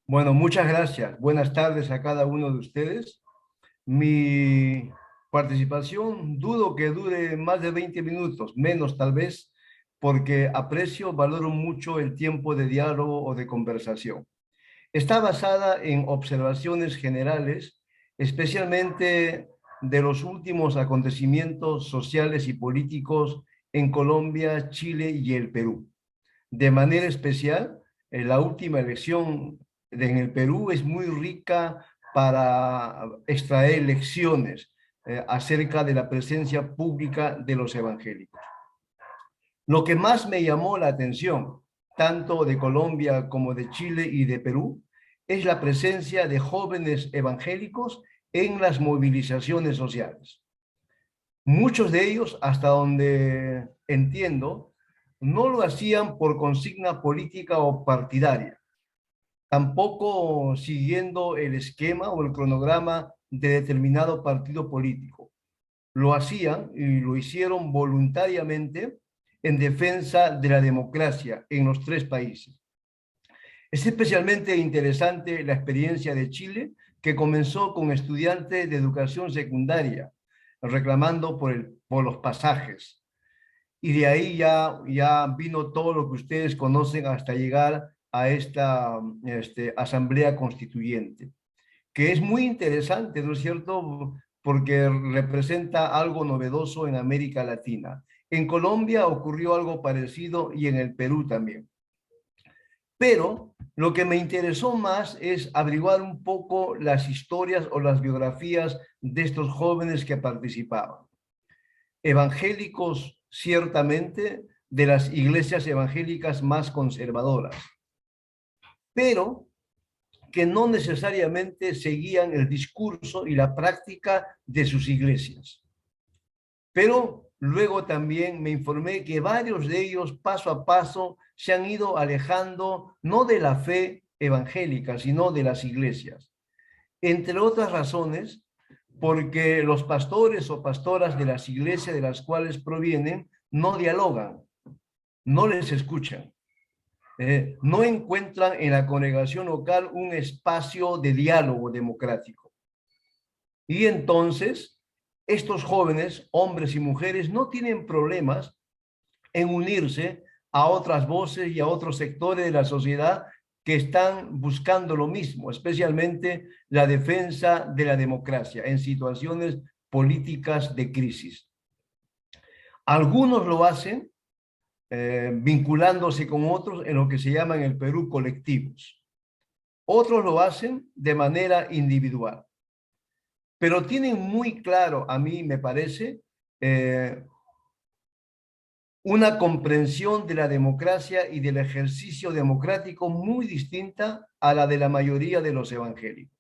Bueno, muchas gracias. Buenas tardes a cada uno de ustedes. Mi participación dudo que dure más de 20 minutos, menos tal vez, porque aprecio, valoro mucho el tiempo de diálogo o de conversación. Está basada en observaciones generales, especialmente de los últimos acontecimientos sociales y políticos en Colombia, Chile y el Perú. De manera especial, la última elección en el Perú es muy rica para extraer lecciones acerca de la presencia pública de los evangélicos. Lo que más me llamó la atención, tanto de Colombia como de Chile y de Perú, es la presencia de jóvenes evangélicos en las movilizaciones sociales. Muchos de ellos, hasta donde entiendo, no lo hacían por consigna política o partidaria, tampoco siguiendo el esquema o el cronograma de determinado partido político. Lo hacían y lo hicieron voluntariamente en defensa de la democracia en los tres países. Es especialmente interesante la experiencia de Chile, que comenzó con estudiantes de educación secundaria, reclamando por los pasajes. Y de ahí ya vino todo lo que ustedes conocen hasta llegar a esta asamblea constituyente, que es muy interesante, ¿no es cierto? Porque representa algo novedoso en América Latina. En Colombia ocurrió algo parecido y en el Perú también. Pero lo que me interesó más es averiguar un poco las historias o las biografías de estos jóvenes que participaban. Evangélicos, ciertamente, de las iglesias evangélicas más conservadoras, pero que no necesariamente seguían el discurso y la práctica de sus iglesias. Pero luego también me informé que varios de ellos paso a paso se han ido alejando no de la fe evangélica, sino de las iglesias. Entre otras razones, porque los pastores o pastoras de las iglesias de las cuales provienen no dialogan, no les escuchan, no encuentran en la congregación local un espacio de diálogo democrático. Y entonces, estos jóvenes, hombres y mujeres, no tienen problemas en unirse a otras voces y a otros sectores de la sociedad que están buscando lo mismo, especialmente la defensa de la democracia en situaciones políticas de crisis. Algunos lo hacen vinculándose con otros en lo que se llama en el Perú colectivos. Otros lo hacen de manera individual, pero tienen muy claro, a mí me parece, eh, una comprensión de la democracia y del ejercicio democrático muy distinta a la de la mayoría de los evangélicos.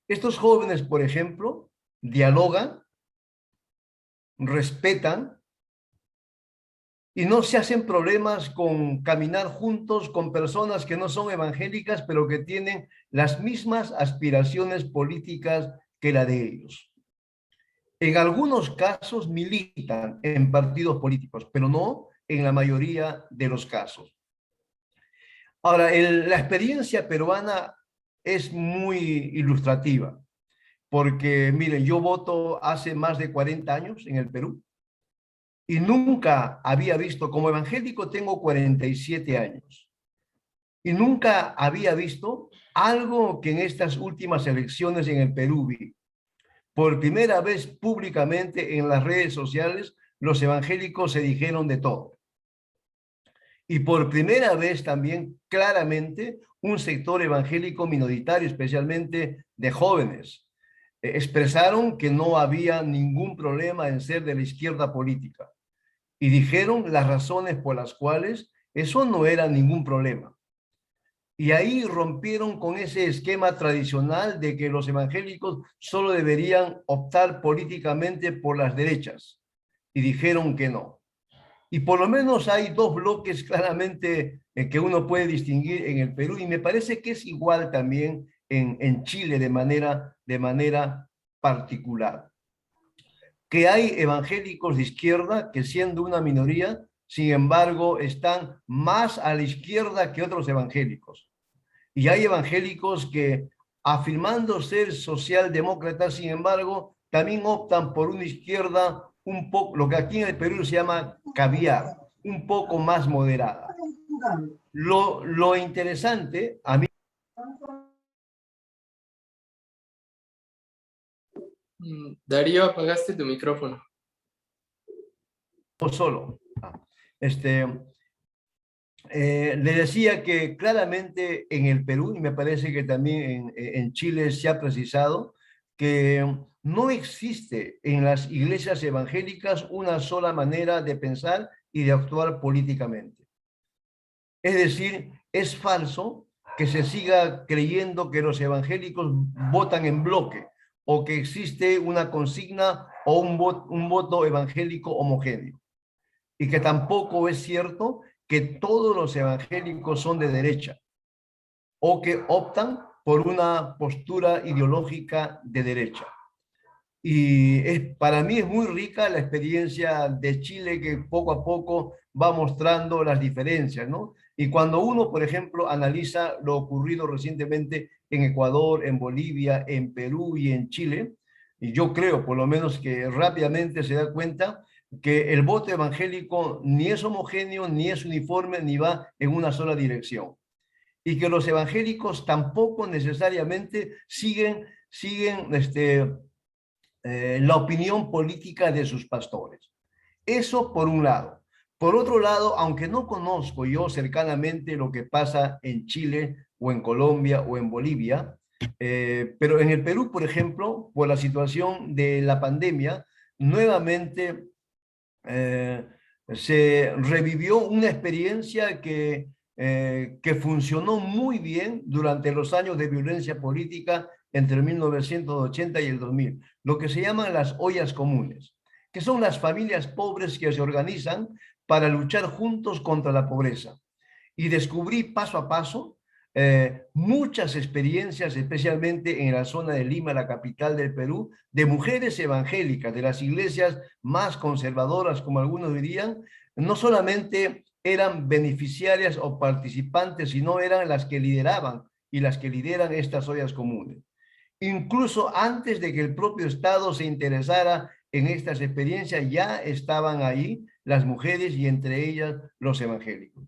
Estos jóvenes, por ejemplo, dialogan, respetan y no se hacen problemas con caminar juntos con personas que no son evangélicas, pero que tienen las mismas aspiraciones políticas que la de ellos. En algunos casos militan en partidos políticos, pero no en la mayoría de los casos. Ahora, la experiencia peruana es muy ilustrativa, porque miren, yo voto hace más de 40 años en el Perú y nunca había visto, como evangélico tengo 47 años, y nunca había visto algo que en estas últimas elecciones en el Perú vi. Por primera vez públicamente en las redes sociales, los evangélicos se dijeron de todo. Y por primera vez también claramente un sector evangélico minoritario, especialmente de jóvenes, expresaron que no había ningún problema en ser de la izquierda política y dijeron las razones por las cuales eso no era ningún problema. Y ahí rompieron con ese esquema tradicional de que los evangélicos solo deberían optar políticamente por las derechas y dijeron que no. Y por lo menos hay dos bloques claramente que uno puede distinguir en el Perú y me parece que es igual también en Chile de manera particular. Que hay evangélicos de izquierda que siendo una minoría, sin embargo, están más a la izquierda que otros evangélicos. Y hay evangélicos que, afirmando ser socialdemócratas, sin embargo, también optan por una izquierda un poco, lo que aquí en el Perú se llama caviar, un poco más moderada. Lo interesante, a mí Darío, apagaste tu micrófono. solo, este, le decía que claramente en el Perú, y me parece que también en Chile se ha precisado, que no existe en las iglesias evangélicas una sola manera de pensar y de actuar políticamente. Es decir, es falso que se siga creyendo que los evangélicos votan en bloque o que existe una consigna o un voto evangélico homogéneo. Y que tampoco es cierto que todos los evangélicos son de derecha o que optan por una postura ideológica de derecha. Y para mí es muy rica la experiencia de Chile que poco a poco va mostrando las diferencias, ¿no? Y cuando uno, por ejemplo, analiza lo ocurrido recientemente en Ecuador, en Bolivia, en Perú y en Chile, y yo creo por lo menos que rápidamente se da cuenta que el voto evangélico ni es homogéneo, ni es uniforme, ni va en una sola dirección. Y que los evangélicos tampoco necesariamente siguen la opinión política de sus pastores. Eso por un lado. Por otro lado, aunque no conozco yo cercanamente lo que pasa en Chile o en Colombia o en Bolivia, pero en el Perú, por ejemplo, por la situación de la pandemia, nuevamente eh, se revivió una experiencia que funcionó muy bien durante los años de violencia política entre 1980 y el 2000, lo que se llaman las ollas comunes, que son las familias pobres que se organizan para luchar juntos contra la pobreza. Y descubrí paso a paso muchas experiencias, especialmente en la zona de Lima, la capital del Perú, de mujeres evangélicas, de las iglesias más conservadoras, como algunos dirían, no solamente eran beneficiarias o participantes, sino eran las que lideraban y las que lideran estas ollas comunes. Incluso antes de que el propio Estado se interesara en estas experiencias, ya estaban ahí las mujeres y entre ellas los evangélicos.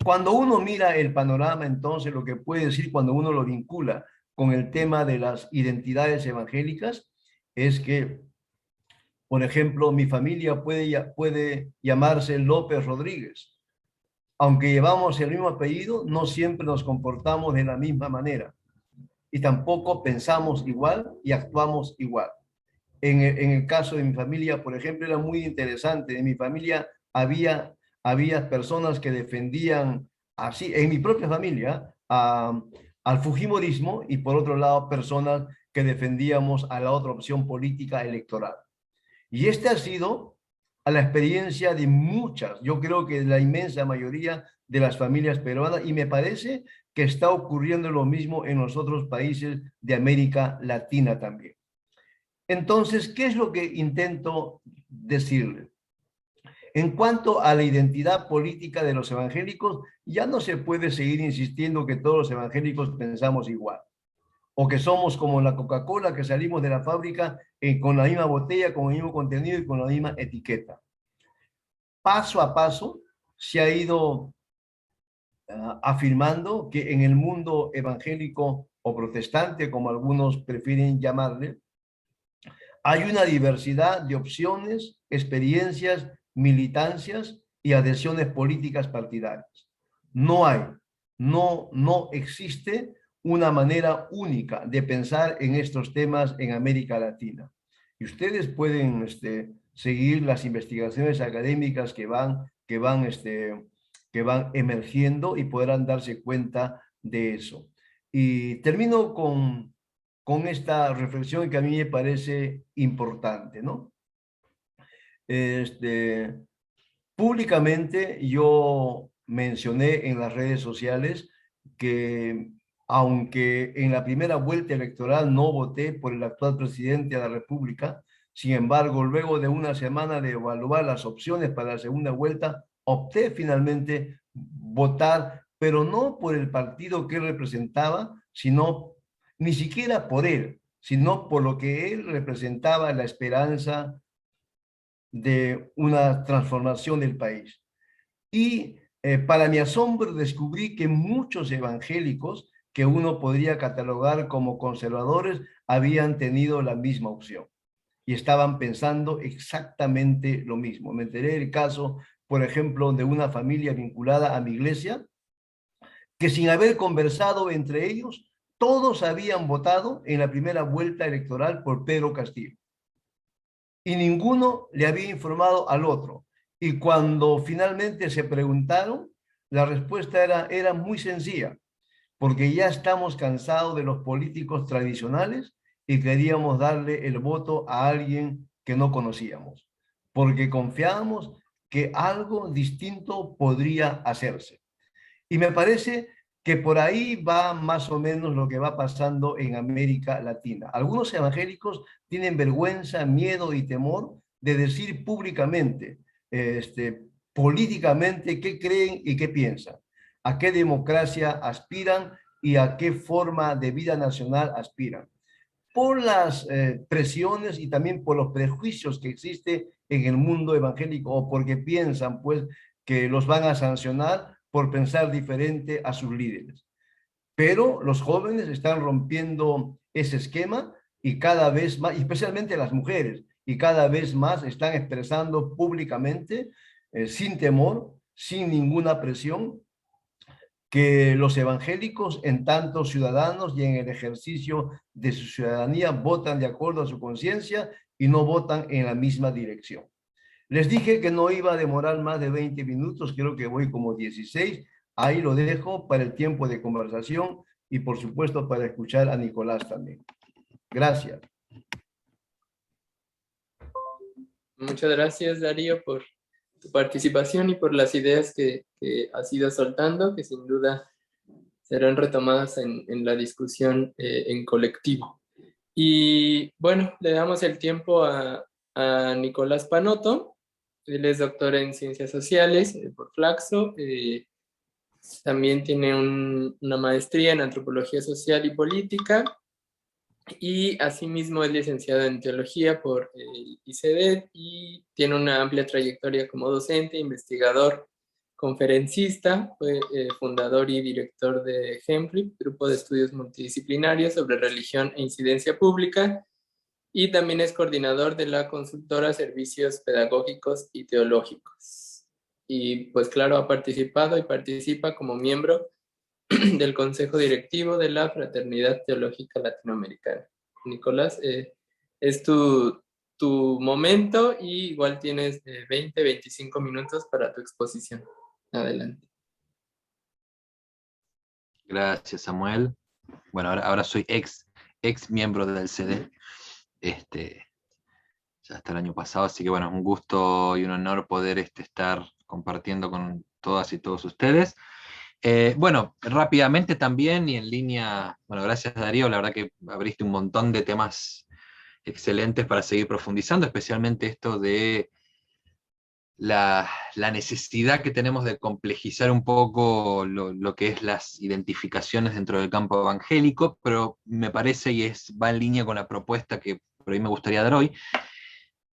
Cuando uno mira el panorama, entonces lo que puede decir cuando uno lo vincula con el tema de las identidades evangélicas es que, por ejemplo, mi familia puede llamarse López Rodríguez. Aunque llevamos el mismo apellido, no siempre nos comportamos de la misma manera y tampoco pensamos igual y actuamos igual. En el caso de mi familia, por ejemplo, era muy interesante. En mi familia había personas que defendían, así, en mi propia familia, al fujimorismo y por otro lado, personas que defendíamos a la otra opción política electoral. Y este ha sido a la experiencia de muchas, yo creo que la inmensa mayoría de las familias peruanas, y me parece que está ocurriendo lo mismo en los otros países de América Latina también. Entonces, ¿qué es lo que intento decirle? En cuanto a la identidad política de los evangélicos, ya no se puede seguir insistiendo que todos los evangélicos pensamos igual, o que somos como la Coca-Cola, que salimos de la fábrica con la misma botella, con el mismo contenido y con la misma etiqueta. Paso a paso se ha ido afirmando que en el mundo evangélico o protestante, como algunos prefieren llamarle, hay una diversidad de opciones, experiencias, militancias y adhesiones políticas partidarias. No hay, no existe una manera única de pensar en estos temas en América Latina. Y ustedes pueden seguir las investigaciones académicas que van emergiendo y podrán darse cuenta de eso. Y termino con esta reflexión que a mí me parece importante, ¿no? Este, Públicamente yo mencioné en las redes sociales que aunque en la primera vuelta electoral no voté por el actual presidente de la República, sin embargo, luego de una semana de evaluar las opciones para la segunda vuelta, opté finalmente votar pero no por el partido que él representaba, sino ni siquiera por él, sino por lo que él representaba, la esperanza de una transformación del país. Y para mi asombro descubrí que muchos evangélicos que uno podría catalogar como conservadores habían tenido la misma opción y estaban pensando exactamente lo mismo. Me enteré del caso, por ejemplo, de una familia vinculada a mi iglesia, que sin haber conversado entre ellos, todos habían votado en la primera vuelta electoral por Pedro Castillo y ninguno le había informado al otro. Y cuando finalmente se preguntaron, la respuesta era muy sencilla, porque ya estamos cansados de los políticos tradicionales y queríamos darle el voto a alguien que no conocíamos, porque confiábamos que algo distinto podría hacerse. Y me parece que por ahí va más o menos lo que va pasando en América Latina. Algunos evangélicos tienen vergüenza, miedo y temor de decir públicamente, políticamente, qué creen y qué piensan, a qué democracia aspiran y a qué forma de vida nacional aspiran. Por las presiones y también por los prejuicios que existe en el mundo evangélico, o porque piensan pues que los van a sancionar por pensar diferente a sus líderes. Pero los jóvenes están rompiendo ese esquema y cada vez más, y especialmente las mujeres, y cada vez más están expresando públicamente, sin temor, sin ninguna presión, que los evangélicos, en tanto ciudadanos y en el ejercicio de su ciudadanía, votan de acuerdo a su conciencia y no votan en la misma dirección. Les dije que no iba a demorar más de 20 minutos, creo que voy como 16. Ahí lo dejo para el tiempo de conversación y por supuesto para escuchar a Nicolás también. Gracias. Muchas gracias, Darío, por tu participación y por las ideas que has ido soltando, que sin duda serán retomadas en la discusión en colectivo. Y bueno, le damos el tiempo a Nicolás Panoto. Él es doctor en Ciencias Sociales por Flaxo. También tiene una maestría en Antropología Social y Política. Y asimismo es licenciado en Teología por el ICEDET y tiene una amplia trayectoria como docente, investigador, conferencista, fue fundador y director de GEMPLI, Grupo de Estudios Multidisciplinarios sobre Religión e Incidencia Pública, y también es coordinador de la consultora Servicios Pedagógicos y Teológicos. Y pues claro, ha participado y participa como miembro del Consejo Directivo de la Fraternidad Teológica Latinoamericana. Nicolás, es tu momento y igual tienes 20-25 minutos para tu exposición. Adelante. Gracias, Samuel. Bueno, ahora soy ex miembro del CD, ya hasta el año pasado, así que bueno, es un gusto y un honor poder estar compartiendo con todas y todos ustedes. Bueno, rápidamente también y en línea, bueno, gracias Darío, la verdad que abriste un montón de temas excelentes para seguir profundizando, especialmente esto de la necesidad que tenemos de complejizar un poco lo que es las identificaciones dentro del campo evangélico, pero me parece y va en línea con la propuesta que por ahí me gustaría dar hoy,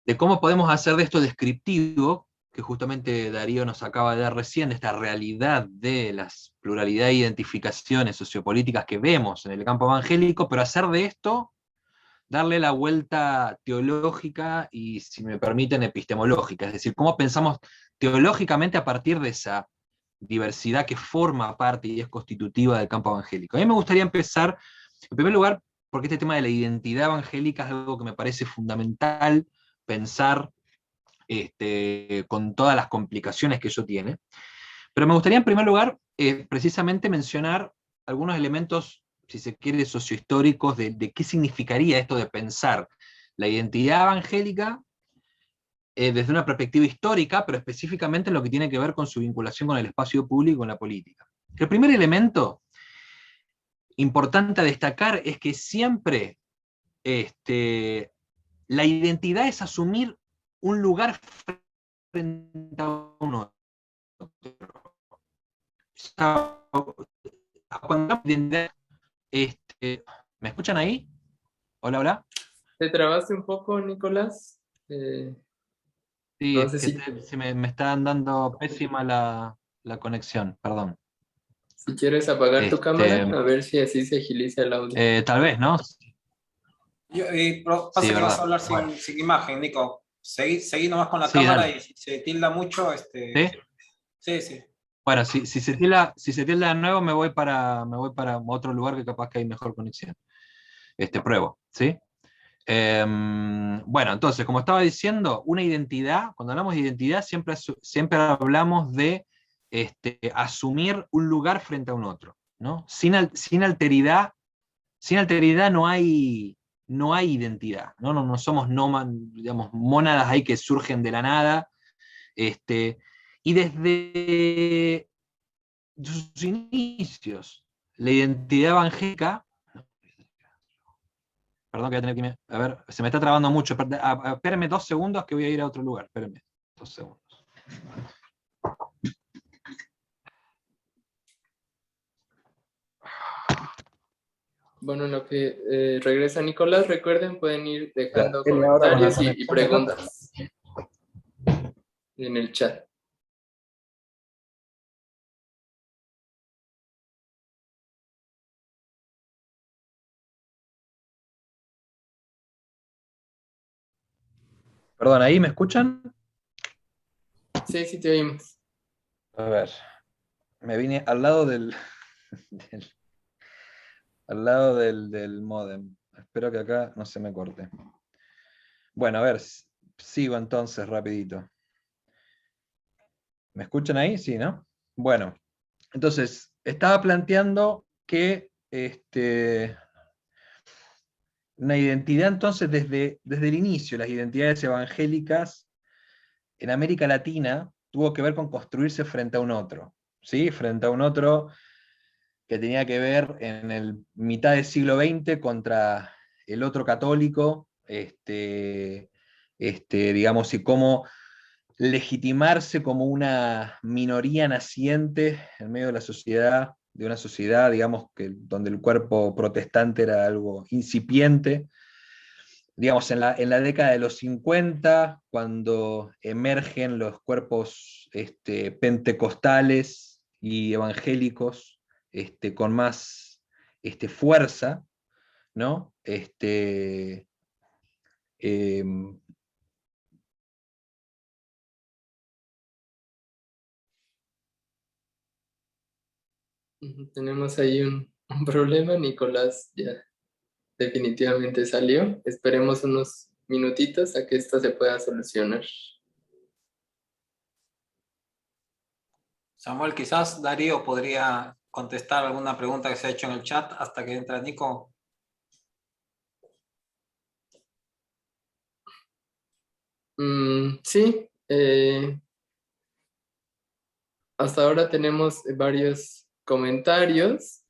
de cómo podemos hacer de esto descriptivo, que justamente Darío nos acaba de dar recién, esta realidad de las pluralidad de identificaciones sociopolíticas que vemos en el campo evangélico, pero hacer de esto, darle la vuelta teológica y, si me permiten, epistemológica, es decir, cómo pensamos teológicamente a partir de esa diversidad que forma parte y es constitutiva del campo evangélico. A mí me gustaría empezar, en primer lugar, porque este tema de la identidad evangélica es algo que me parece fundamental pensar con todas las complicaciones que eso tiene. Pero me gustaría en primer lugar precisamente mencionar algunos elementos, si se quiere, sociohistóricos de qué significaría esto de pensar la identidad evangélica desde una perspectiva histórica, pero específicamente en lo que tiene que ver con su vinculación con el espacio público y con la política. El primer elemento importante a destacar es que siempre la identidad es asumir un lugar frente a un otro. cuando hablamos de identidad, ¿me escuchan ahí? Hola, hola. ¿Te trabaste un poco, Nicolás? Sí, No es sé que si, me está dando pésima la conexión, perdón. si quieres apagar tu cámara, Este, a ver si así se agiliza el audio. Tal vez, ¿no? Pasa Sí, que vas a verdad. hablar Bueno, sin imagen, Nico. Seguí nomás con la sí, cámara dale. y si se tilda mucho, ¿Sí? sí, sí. Bueno, si se tilda de nuevo, me voy para otro lugar que capaz que hay mejor conexión. Pruebo, ¿sí? Bueno, entonces, como estaba diciendo, una identidad, cuando hablamos de identidad, siempre hablamos de asumir un lugar frente a un otro, ¿no? Sin alteridad no hay identidad, ¿no? No somos digamos, mónadas ahí que surgen de la nada, y desde sus inicios, la identidad evangélica. Perdón que voy a tener que a ver, se me está trabando mucho. Espérenme 2 segundos que voy a ir a otro lugar. Espérenme 2 segundos. Bueno, en lo que regresa Nicolás, recuerden, pueden ir dejando Ahora con la comentarios y conexión acá. preguntas en el chat. Perdón, ¿ahí me escuchan? Sí, sí te oímos. A ver, me vine al lado del- al lado del módem. Espero que acá no se me corte. Bueno, a ver, sigo entonces rapidito. ¿Me escuchan ahí? Sí, ¿no? Bueno, entonces, estaba planteando que una identidad entonces desde el inicio, las identidades evangélicas en América Latina tuvo que ver con construirse frente a un otro, ¿sí? Frente a un otro que tenía que ver en el mitad del siglo XX contra el otro católico, digamos, y cómo legitimarse como una minoría naciente en medio de la sociedad, de una sociedad, digamos, donde el cuerpo protestante era algo incipiente. Digamos, en la década de los 50, cuando emergen los cuerpos pentecostales y evangélicos con más fuerza, ¿no? Em, Tenemos ahí un problema. Nicolás ya definitivamente salió. Esperemos unos minutitos a que esto se pueda solucionar. Samuel, quizás Darío podría contestar alguna pregunta que se ha hecho en el chat hasta que entra Nico. Sí, hasta ahora tenemos varios comentarios.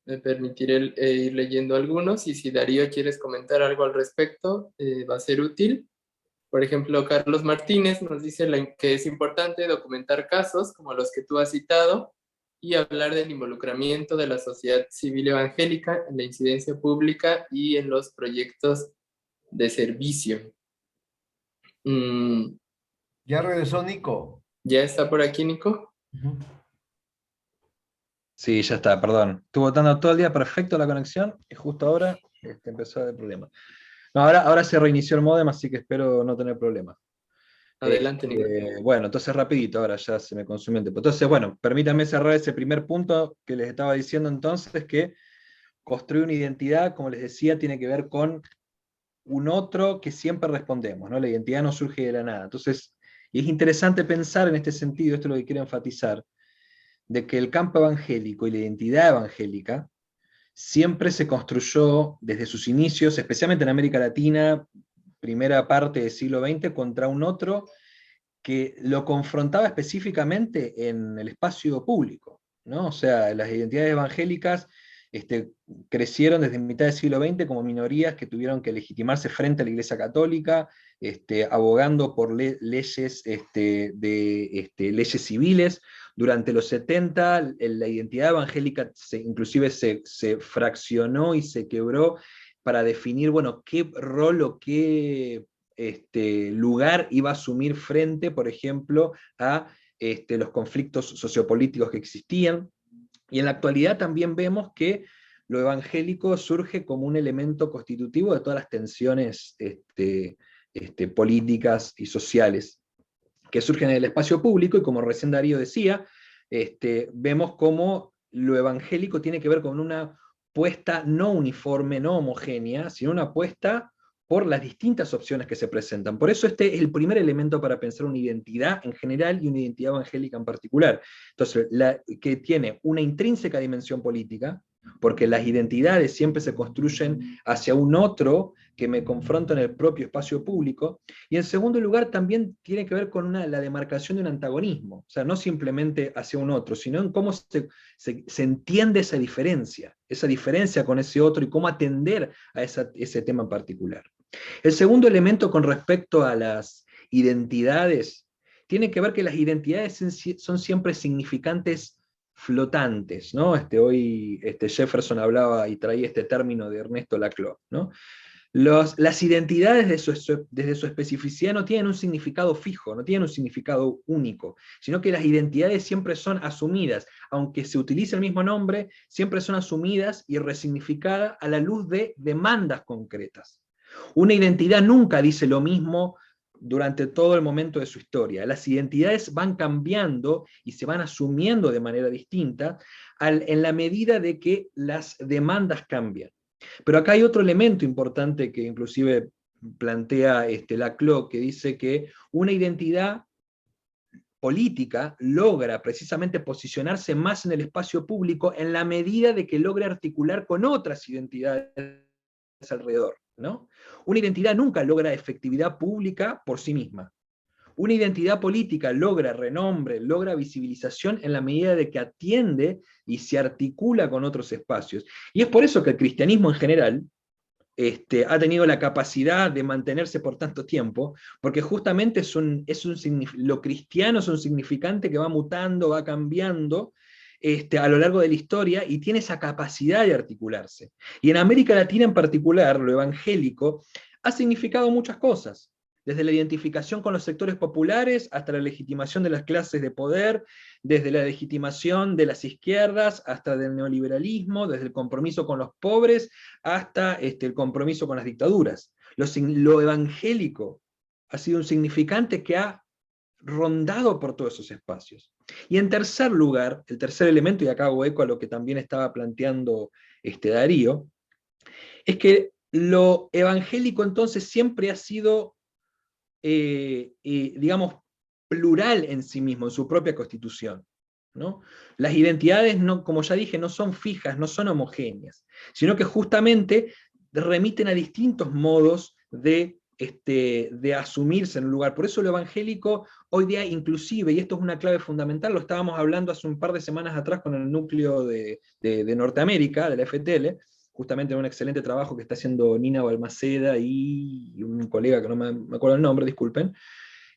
Me permitiré ir leyendo algunos y si Darío quieres comentar algo al respecto, va a ser útil. Por ejemplo, Carlos Martínez nos dice que es importante documentar casos como los que tú has citado y hablar del involucramiento de la sociedad civil evangélica en la incidencia pública y en los proyectos de servicio. Ya regresó Nico. ¿Ya está por aquí, Nico? sí, ya está, perdón. Estuvo dando todo el día perfecto la conexión y justo ahora empezó a haber problemas. No, ahora se reinició el módem, así que espero no tener problemas. Adelante, Nico. Bueno, entonces rapidito, ahora ya se me consumió el tiempo. Entonces, bueno, permítanme cerrar ese primer punto que les estaba diciendo entonces, que construir una identidad, como les decía, tiene que ver con un otro que siempre respondemos, ¿no? La identidad no surge de la nada. Entonces, y es interesante pensar en este sentido, esto es lo que quiero enfatizar, de que el campo evangélico y la identidad evangélica siempre se construyó desde sus inicios, especialmente en América Latina, primera parte del siglo XX, contra un otro que lo confrontaba específicamente en el espacio público, ¿no? O sea, las identidades evangélicas crecieron desde mitad del siglo XX como minorías que tuvieron que legitimarse frente a la Iglesia Católica, abogando por leyes, leyes civiles. Durante los 70, la identidad evangélica inclusive se fraccionó y se quebró para definir, bueno, qué rol o qué lugar iba a asumir frente, por ejemplo, a los conflictos sociopolíticos que existían. Y en la actualidad también vemos que lo evangélico surge como un elemento constitutivo de todas las tensiones políticas y sociales que surgen en el espacio público, y como recién Darío decía, vemos cómo lo evangélico tiene que ver con una puesta no uniforme, no homogénea, sino una apuesta por las distintas opciones que se presentan. Por eso este es el primer elemento para pensar una identidad en general y una identidad evangélica en particular. Entonces, que tiene una intrínseca dimensión política, porque las identidades siempre se construyen hacia un otro que me confronta en el propio espacio público, y en segundo lugar también tiene que ver con la demarcación de un antagonismo, o sea, no simplemente hacia un otro, sino en cómo se entiende esa diferencia con ese otro y cómo atender a ese tema en particular. El segundo elemento con respecto a las identidades tiene que ver que las identidades son siempre significantes flotantes, ¿no? Hoy Jefferson hablaba y traía este término de Ernesto Laclau, ¿no? Las identidades desde su especificidad no tienen un significado fijo, no tienen un significado único, sino que las identidades siempre son asumidas, aunque se utilice el mismo nombre, siempre son asumidas y resignificadas a la luz de demandas concretas. Una identidad nunca dice lo mismo durante todo el momento de su historia. Las identidades van cambiando y se van asumiendo de manera distinta en la medida de que las demandas cambian. Pero acá hay otro elemento importante que inclusive plantea Laclau, que dice que una identidad política logra precisamente posicionarse más en el espacio público en la medida de que logra articular con otras identidades alrededor, ¿no? Una identidad nunca logra efectividad pública por sí misma. Una identidad política logra renombre, logra visibilización en la medida de que atiende y se articula con otros espacios. Y es por eso que el cristianismo en general ha tenido la capacidad de mantenerse por tanto tiempo, porque justamente lo cristiano es un significante que va mutando, va cambiando a lo largo de la historia, y tiene esa capacidad de articularse. Y en América Latina en particular, lo evangélico ha significado muchas cosas, desde la identificación con los sectores populares hasta la legitimación de las clases de poder, desde la legitimación de las izquierdas hasta del neoliberalismo, desde el compromiso con los pobres hasta el compromiso con las dictaduras. Lo evangélico ha sido un significante que ha rondado por todos esos espacios. Y en tercer lugar, el tercer elemento, y acá hago eco a lo que también estaba planteando Darío, es que lo evangélico entonces siempre ha sido digamos, plural en sí mismo, en su propia constitución, ¿no? Las identidades, como ya dije, no son fijas, no son homogéneas, sino que justamente remiten a distintos modos de asumirse en un lugar. Por eso lo evangélico hoy día inclusive, y esto es una clave fundamental, lo estábamos hablando hace un par de semanas atrás con el núcleo de Norteamérica, de la FTL, justamente en un excelente trabajo que está haciendo Nina Balmaceda y un colega que no me acuerdo el nombre, disculpen,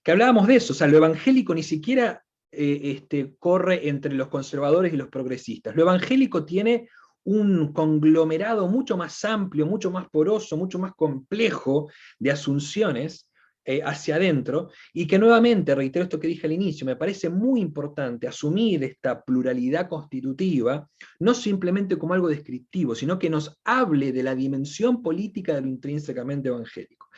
que hablábamos de eso. O sea, lo evangélico ni siquiera corre entre los conservadores y los progresistas. Lo evangélico tiene un conglomerado mucho más amplio, mucho más poroso, mucho más complejo de asunciones hacia adentro, y que nuevamente, reitero esto que dije al inicio, me parece muy importante asumir esta pluralidad constitutiva, no simplemente como algo descriptivo, sino que nos hable de la dimensión política de lo intrínsecamente evangélico.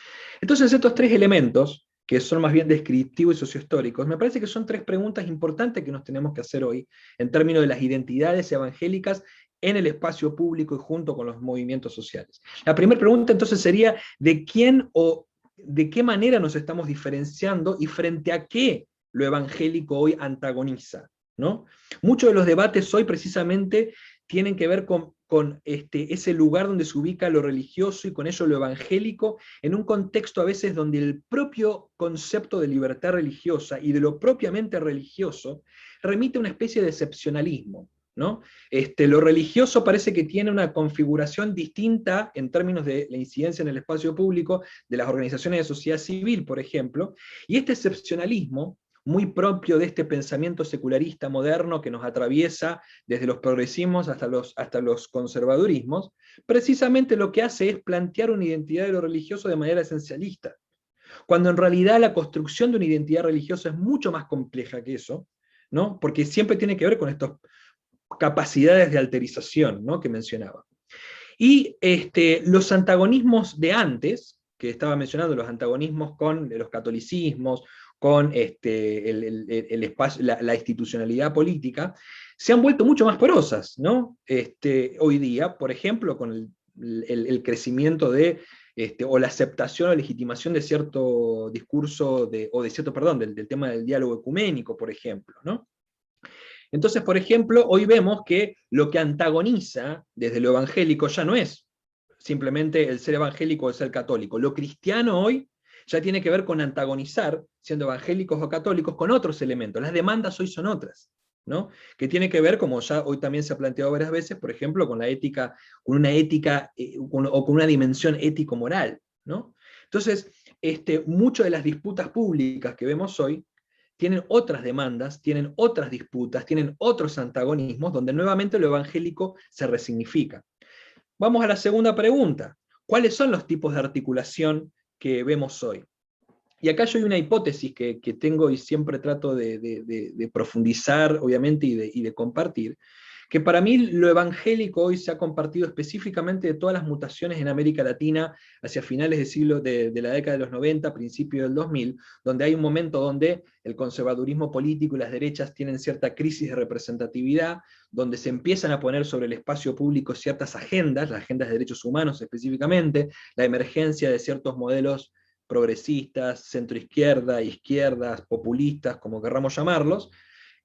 Entonces estos tres elementos, que son más bien descriptivos y sociohistóricos, me parece que son tres preguntas importantes que nos tenemos que hacer hoy, en términos de las identidades evangélicas en el espacio público y junto con los movimientos sociales. La primera pregunta entonces sería, ¿de quién o de qué manera nos estamos diferenciando y frente a qué lo evangélico hoy antagoniza, ¿no? Muchos de los debates hoy precisamente tienen que ver con ese lugar donde se ubica lo religioso y con ello lo evangélico, en un contexto a veces donde el propio concepto de libertad religiosa y de lo propiamente religioso remite a una especie de excepcionalismo, ¿no? Lo religioso parece que tiene una configuración distinta en términos de la incidencia en el espacio público de las organizaciones de sociedad civil, por ejemplo, y este excepcionalismo, muy propio de este pensamiento secularista moderno que nos atraviesa desde los progresismos hasta los conservadurismos, precisamente lo que hace es plantear una identidad de lo religioso de manera esencialista, cuando en realidad la construcción de una identidad religiosa es mucho más compleja que eso, ¿no? Porque siempre tiene que ver con estas capacidades de alterización, ¿no?, que mencionaba. Y los antagonismos de antes, que estaba mencionando, los antagonismos con los catolicismos, con el espacio, la institucionalidad política, se han vuelto mucho más porosas, ¿no? Hoy día, por ejemplo, con el crecimiento de, o la aceptación o legitimación de cierto discurso, del tema del diálogo ecuménico, por ejemplo, ¿no? Entonces, por ejemplo, hoy vemos que lo que antagoniza desde lo evangélico ya no es simplemente el ser evangélico o el ser católico. Lo cristiano hoy ya tiene que ver con antagonizar, siendo evangélicos o católicos, con otros elementos. Las demandas hoy son otras, ¿no? Que tiene que ver, como ya hoy también se ha planteado varias veces, por ejemplo, con la ética, con una ética o con una dimensión ético-moral, ¿no? Entonces, muchas de las disputas públicas que vemos hoy tienen otras demandas, tienen otras disputas, tienen otros antagonismos, donde nuevamente lo evangélico se resignifica. Vamos a la segunda pregunta. ¿Cuáles son los tipos de articulación que vemos hoy? Y acá yo hay una hipótesis que tengo y siempre trato de profundizar, obviamente, y de compartir, que para mí lo evangélico hoy se ha compartido específicamente de todas las mutaciones en América Latina hacia finales de la década de los 90, principios del 2000, donde hay un momento donde el conservadurismo político y las derechas tienen cierta crisis de representatividad, donde se empiezan a poner sobre el espacio público ciertas agendas, las agendas de derechos humanos específicamente, la emergencia de ciertos modelos progresistas, centroizquierda, izquierdas, populistas, como querramos llamarlos,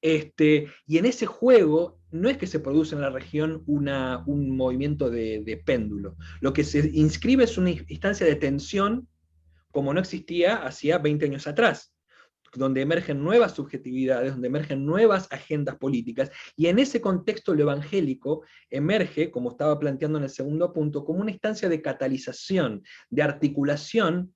y en ese juego no es que se produce en la región un movimiento de péndulo. Lo que se inscribe es una instancia de tensión como no existía hacía 20 años atrás, donde emergen nuevas subjetividades, donde emergen nuevas agendas políticas, y en ese contexto lo evangélico emerge, como estaba planteando en el segundo punto, como una instancia de catalización, de articulación,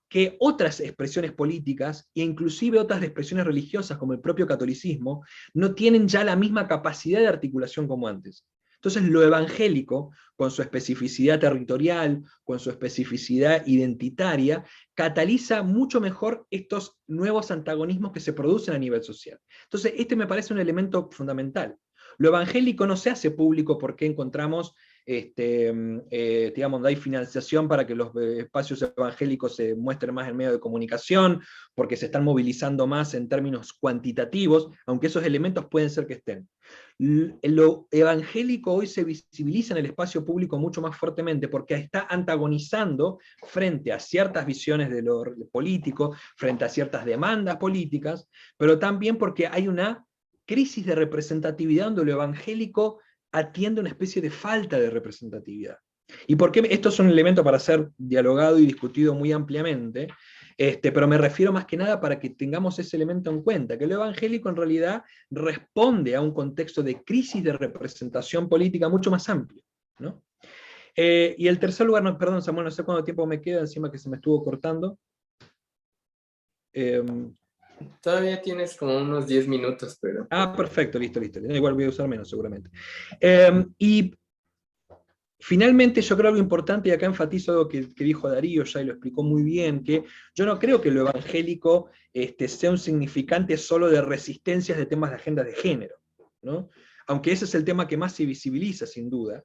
que otras expresiones políticas, e inclusive otras expresiones religiosas, como el propio catolicismo, no tienen ya la misma capacidad de articulación como antes. Entonces lo evangélico, con su especificidad territorial, con su especificidad identitaria, cataliza mucho mejor estos nuevos antagonismos que se producen a nivel social. Entonces este me parece un elemento fundamental. Lo evangélico no se hace público porque encontramos digamos, hay financiación para que los espacios evangélicos se muestren más en medio de comunicación, porque se están movilizando más en términos cuantitativos, aunque esos elementos pueden ser que estén. Lo evangélico hoy se visibiliza en el espacio público mucho más fuertemente, porque está antagonizando frente a ciertas visiones de lo político, frente a ciertas demandas políticas, pero también porque hay una crisis de representatividad donde lo evangélico atiende una especie de falta de representatividad. ¿Y por qué? Esto es un elemento para ser dialogado y discutido muy ampliamente, pero me refiero más que nada para que tengamos ese elemento en cuenta, que lo evangélico en realidad responde a un contexto de crisis de representación política mucho más amplio, ¿no? Y el tercer lugar, no, perdón Samuel, no sé cuánto tiempo me queda, encima que se me estuvo cortando. Todavía tienes como unos 10 minutos, pero... Perfecto, listo. Igual voy a usar menos seguramente. Y finalmente yo creo algo importante, y acá enfatizo algo que dijo Darío ya y lo explicó muy bien, que yo no creo que lo evangélico sea un significante solo de resistencias de temas de agenda de género, ¿no? Aunque ese es el tema que más se visibiliza, sin duda.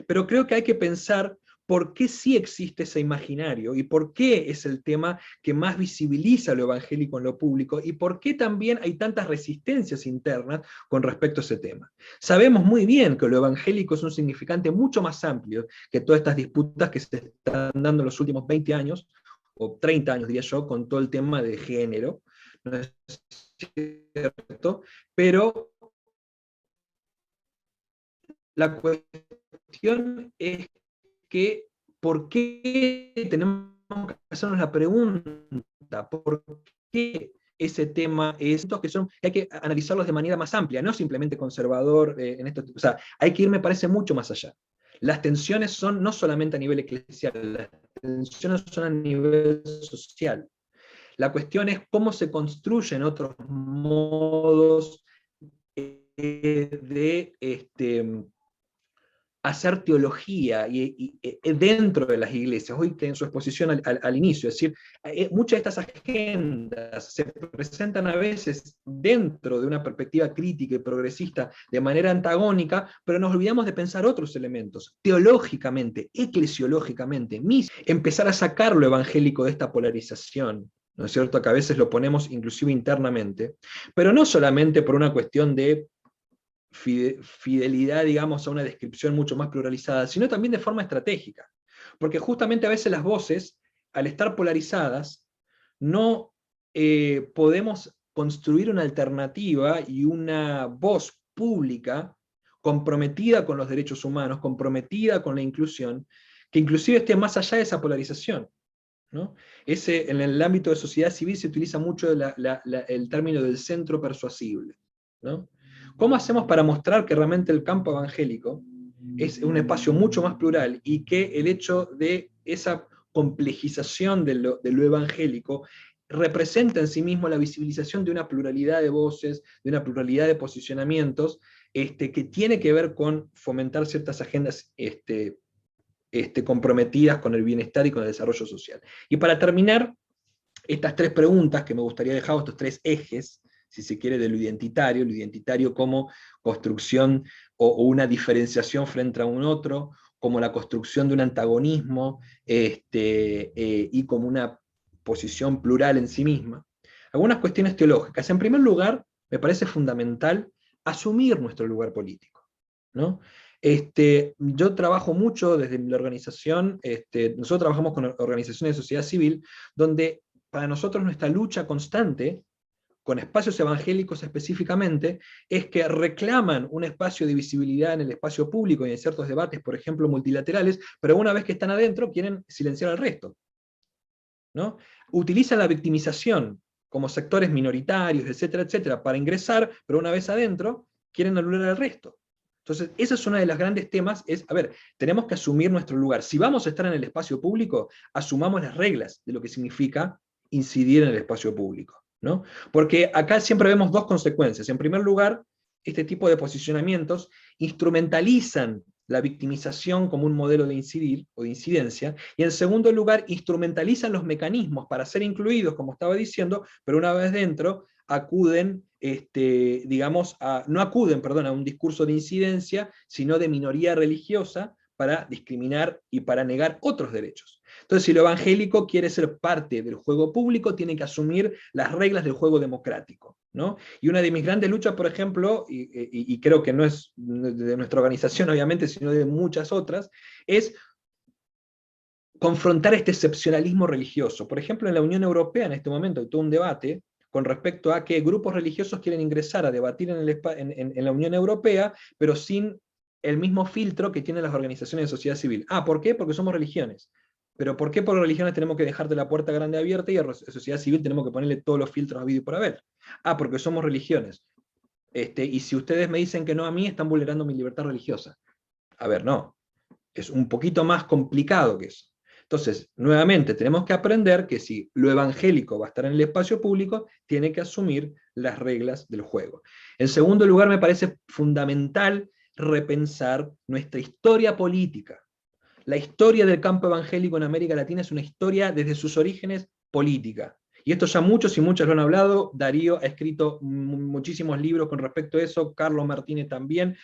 Pero creo que hay que pensar por qué sí existe ese imaginario, y por qué es el tema que más visibiliza lo evangélico en lo público, y por qué también hay tantas resistencias internas con respecto a ese tema. Sabemos muy bien que lo evangélico es un significante mucho más amplio que todas estas disputas que se están dando en los últimos 20 años, o 30 años diría yo, con todo el tema de género, ¿no es cierto? Pero la cuestión es que ¿por qué tenemos que hacernos la pregunta? ¿Por qué ese tema es que hay que analizarlos de manera más amplia, no simplemente conservador en esto, o sea, hay que ir, me parece, mucho más allá. Las tensiones son no solamente a nivel eclesial, las tensiones son a nivel social. La cuestión es cómo se construyen otros modos de hacer teología dentro de las iglesias. Hoy en su exposición al inicio, es decir, muchas de estas agendas se presentan a veces dentro de una perspectiva crítica y progresista de manera antagónica, pero nos olvidamos de pensar otros elementos, teológicamente, eclesiológicamente, empezar a sacar lo evangélico de esta polarización, ¿no es cierto? Que a veces lo ponemos inclusive internamente, pero no solamente por una cuestión de fidelidad, digamos, a una descripción mucho más pluralizada, sino también de forma estratégica. Porque justamente a veces las voces, al estar polarizadas, no podemos construir una alternativa y una voz pública comprometida con los derechos humanos, comprometida con la inclusión, que inclusive esté más allá de esa polarización, ¿no? En el ámbito de sociedad civil se utiliza mucho el término del centro persuasible, ¿no? ¿Cómo hacemos para mostrar que realmente el campo evangélico es un espacio mucho más plural y que el hecho de esa complejización de lo evangélico representa en sí mismo la visibilización de una pluralidad de voces, de una pluralidad de posicionamientos, que tiene que ver con fomentar ciertas agendas comprometidas con el bienestar y con el desarrollo social? Y para terminar, estas tres preguntas que me gustaría dejar, estos tres ejes, si se quiere, de lo identitario como construcción o una diferenciación frente a un otro, como la construcción de un antagonismo, y como una posición plural en sí misma. Algunas cuestiones teológicas. En primer lugar, me parece fundamental asumir nuestro lugar político, ¿no? Yo trabajo mucho desde la organización, nosotros trabajamos con organizaciones de sociedad civil, donde para nosotros nuestra lucha constante, con espacios evangélicos específicamente, es que reclaman un espacio de visibilidad en el espacio público y en ciertos debates, por ejemplo, multilaterales, pero una vez que están adentro quieren silenciar al resto, ¿no? Utilizan la victimización como sectores minoritarios, etcétera, etcétera, para ingresar, pero una vez adentro quieren anular al resto. Entonces, esa es una de las grandes temas, tenemos que asumir nuestro lugar. Si vamos a estar en el espacio público, asumamos las reglas de lo que significa incidir en el espacio público, ¿no? Porque acá siempre vemos dos consecuencias. En primer lugar, este tipo de posicionamientos instrumentalizan la victimización como un modelo de incidir o de incidencia, y en segundo lugar, instrumentalizan los mecanismos para ser incluidos, como estaba diciendo, pero una vez dentro, acuden, no acuden, a un discurso de incidencia, sino de minoría religiosa, para discriminar y para negar otros derechos. Entonces, si lo evangélico quiere ser parte del juego público, tiene que asumir las reglas del juego democrático, ¿no? Y una de mis grandes luchas, por ejemplo, y creo que no es de nuestra organización, obviamente, sino de muchas otras, es confrontar este excepcionalismo religioso. Por ejemplo, en la Unión Europea, en este momento, hay todo un debate con respecto a que grupos religiosos quieren ingresar a debatir en la Unión Europea, pero sin el mismo filtro que tienen las organizaciones de sociedad civil. ¿Por qué? Porque somos religiones. ¿Pero por qué por religiones tenemos que dejarte la puerta grande abierta y a la sociedad civil tenemos que ponerle todos los filtros habidos y por haber? Porque somos religiones. Y si ustedes me dicen que no a mí, están vulnerando mi libertad religiosa. No. Es un poquito más complicado que eso. Entonces, nuevamente, tenemos que aprender que si lo evangélico va a estar en el espacio público, tiene que asumir las reglas del juego. En segundo lugar, me parece fundamental repensar nuestra historia política. La historia del campo evangélico en América Latina es una historia desde sus orígenes política. Y esto ya muchos y muchas lo han hablado. Darío ha escrito muchísimos libros con respecto a eso, Carlos Martínez también,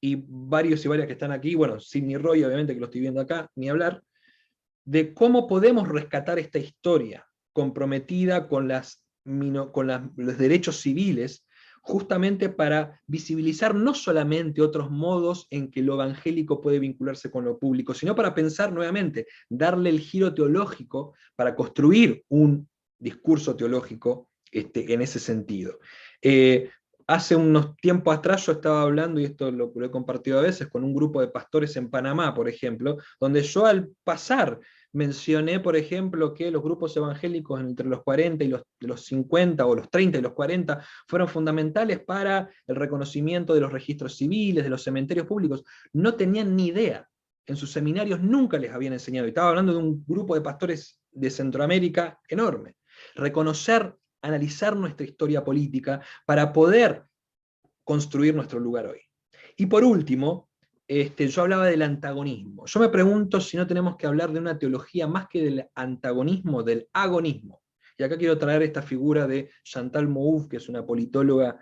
y varios y varias que están aquí, Sidney Roy, obviamente, que lo estoy viendo acá, ni hablar, de cómo podemos rescatar esta historia comprometida con los derechos civiles, justamente para visibilizar no solamente otros modos en que lo evangélico puede vincularse con lo público, sino para pensar nuevamente, darle el giro teológico para construir un discurso teológico en ese sentido. Hace unos tiempos atrás yo estaba hablando, y esto lo he compartido a veces, con un grupo de pastores en Panamá, por ejemplo, donde yo al pasar mencioné, por ejemplo, que los grupos evangélicos entre los 40 y los 50, o los 30 y los 40, fueron fundamentales para el reconocimiento de los registros civiles, de los cementerios públicos. No tenían ni idea. En sus seminarios nunca les habían enseñado. Y estaba hablando de un grupo de pastores de Centroamérica enorme. Reconocer, analizar nuestra historia política para poder construir nuestro lugar hoy. Y por último, yo hablaba del antagonismo. Yo me pregunto si no tenemos que hablar de una teología más que del antagonismo, del agonismo. Y acá quiero traer esta figura de Chantal Mouffe, que es una politóloga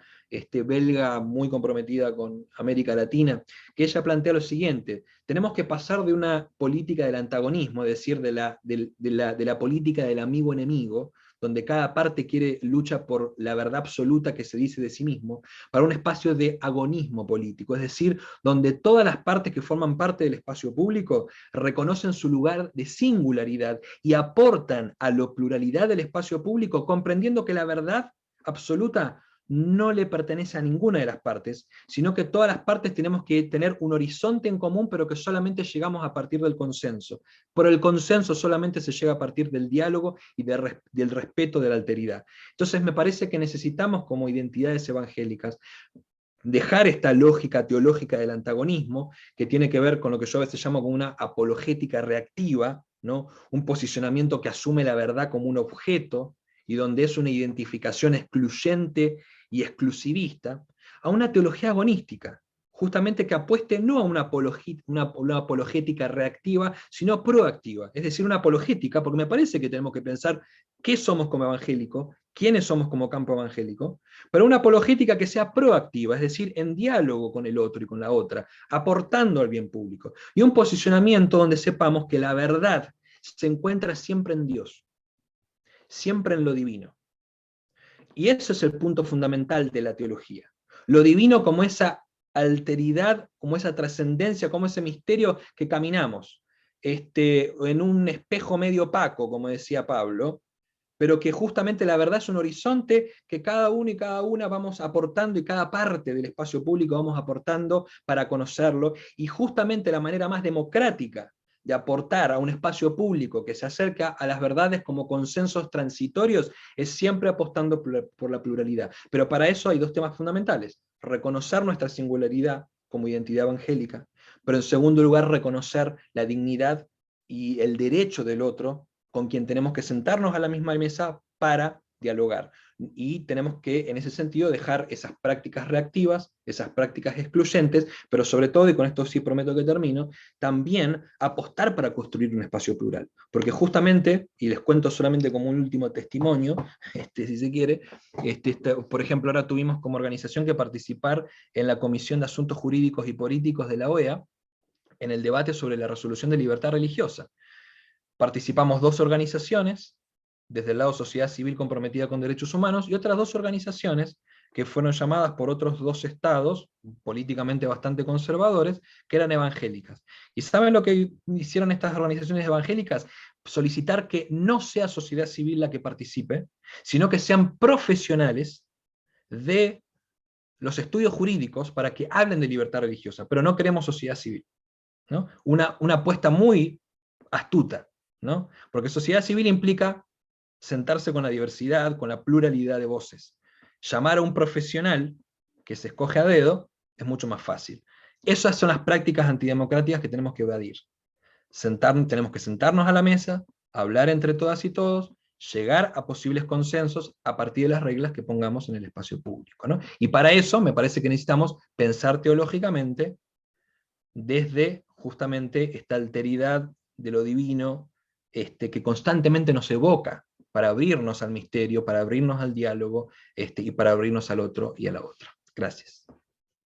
belga muy comprometida con América Latina, que ella plantea lo siguiente: tenemos que pasar de una política del antagonismo, es decir, de la política del amigo-enemigo, donde cada parte lucha por la verdad absoluta que se dice de sí mismo, para un espacio de agonismo político, es decir, donde todas las partes que forman parte del espacio público reconocen su lugar de singularidad y aportan a la pluralidad del espacio público, comprendiendo que la verdad absoluta no le pertenece a ninguna de las partes, sino que todas las partes tenemos que tener un horizonte en común, pero que solamente llegamos a partir del consenso. Por el consenso solamente se llega a partir del diálogo y del respeto de la alteridad. Entonces me parece que necesitamos, como identidades evangélicas, dejar esta lógica teológica del antagonismo, que tiene que ver con lo que yo a veces llamo como una apologética reactiva, ¿no? Un posicionamiento que asume la verdad como un objeto, y donde es una identificación excluyente y exclusivista, a una teología agonística, justamente que apueste no a una apologética reactiva, sino proactiva, es decir, una apologética, porque me parece que tenemos que pensar qué somos como evangélicos, quiénes somos como campo evangélico, pero una apologética que sea proactiva, es decir, en diálogo con el otro y con la otra, aportando al bien público, y un posicionamiento donde sepamos que la verdad se encuentra siempre en Dios, siempre en lo divino. Y eso es el punto fundamental de la teología. Lo divino como esa alteridad, como esa trascendencia, como ese misterio que caminamos en un espejo medio opaco, como decía Pablo, pero que justamente la verdad es un horizonte que cada uno y cada una vamos aportando, y cada parte del espacio público vamos aportando para conocerlo, y justamente la manera más democrática de aportar a un espacio público que se acerca a las verdades como consensos transitorios es siempre apostando por la pluralidad. Pero para eso hay dos temas fundamentales: reconocer nuestra singularidad como identidad evangélica, pero en segundo lugar reconocer la dignidad y el derecho del otro, con quien tenemos que sentarnos a la misma mesa para dialogar. Y tenemos que, en ese sentido, dejar esas prácticas reactivas, esas prácticas excluyentes, pero sobre todo, y con esto sí prometo que termino, también apostar para construir un espacio plural. Porque justamente, y les cuento solamente como un último testimonio, si se quiere, por ejemplo, ahora tuvimos como organización que participar en la Comisión de Asuntos Jurídicos y Políticos de la OEA, en el debate sobre la resolución de libertad religiosa. Participamos 2 organizaciones, desde el lado sociedad civil comprometida con derechos humanos, y otras 2 organizaciones que fueron llamadas por otros 2 estados, políticamente bastante conservadores, que eran evangélicas. ¿Y saben lo que hicieron estas organizaciones evangélicas? Solicitar que no sea sociedad civil la que participe, sino que sean profesionales de los estudios jurídicos para que hablen de libertad religiosa, pero no queremos sociedad civil, ¿no? Una apuesta muy astuta, ¿no? Porque sociedad civil implica sentarse con la diversidad, con la pluralidad de voces. Llamar a un profesional que se escoge a dedo es mucho más fácil. Esas son las prácticas antidemocráticas que tenemos que evadir. Tenemos que sentarnos a la mesa, hablar entre todas y todos, llegar a posibles consensos a partir de las reglas que pongamos en el espacio público, ¿no? Y para eso me parece que necesitamos pensar teológicamente desde justamente esta alteridad de lo divino, que constantemente nos evoca para abrirnos al misterio, para abrirnos al diálogo, y para abrirnos al otro y a la otra. Gracias.